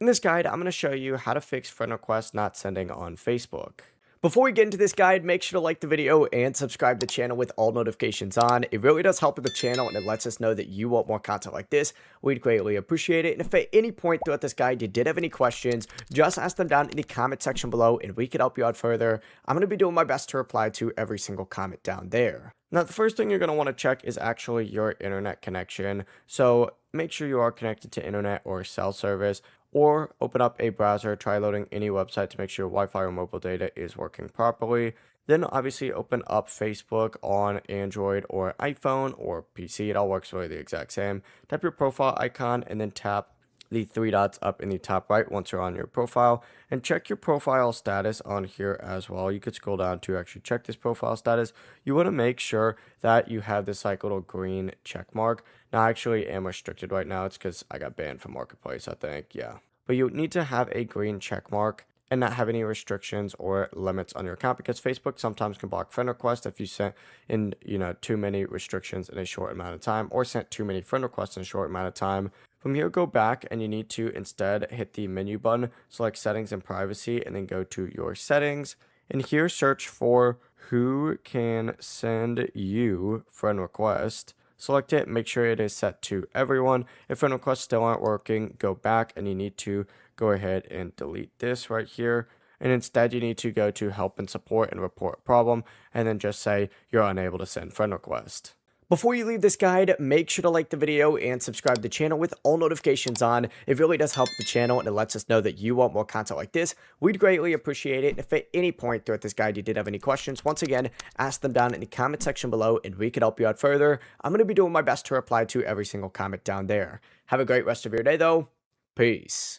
In this guide, I'm going to show you how to fix friend requests not sending on Facebook. Before we get into this guide, make sure to like the video and subscribe to the channel with all notifications on. It really does help with the channel and it lets us know that you want more content like this. We'd greatly appreciate it. And if at any point throughout this guide you did have any questions, just ask them down in the comment section below and we could help you out further. I'm going to be doing my best to reply to every single comment down there. Now, the first thing you're going to want to check is actually your internet connection. So make sure you are connected to internet or cell service, or open up a browser, try loading any website to make sure Wi-Fi or mobile data is working properly. Then obviously open up Facebook on Android or iPhone or PC. It all works really the exact same. Tap your profile icon and then tap the three dots up in the top right once you're on your profile, and check your profile status on here as well. You could scroll down to actually check this profile status. You want to make sure that you have this like little green check mark. Now I actually am restricted right now. It's because I got banned from Marketplace, I think. Yeah, but you need to have a green check mark and not have any restrictions or limits on your account, because Facebook sometimes can block friend requests if you sent in too many restrictions in a short amount of time, or sent too many friend requests in a short amount of time. From here, go back and you need to instead hit the menu button, select settings and privacy, and then go to your settings. And here, search for who can send you friend request. Select it, make sure it is set to everyone. If friend requests still aren't working, go back and you need to go ahead and delete this right here. And instead, you need to go to help and support and report problem, and then just say you're unable to send friend request. Before you leave this guide, make sure to like the video and subscribe to the channel with all notifications on. It really does help the channel and it lets us know that you want more content like this. We'd greatly appreciate it. If at any point throughout this guide you did have any questions, once again, ask them down in the comment section below and we could help you out further. I'm going to be doing my best to reply to every single comment down there. Have a great rest of your day though. Peace.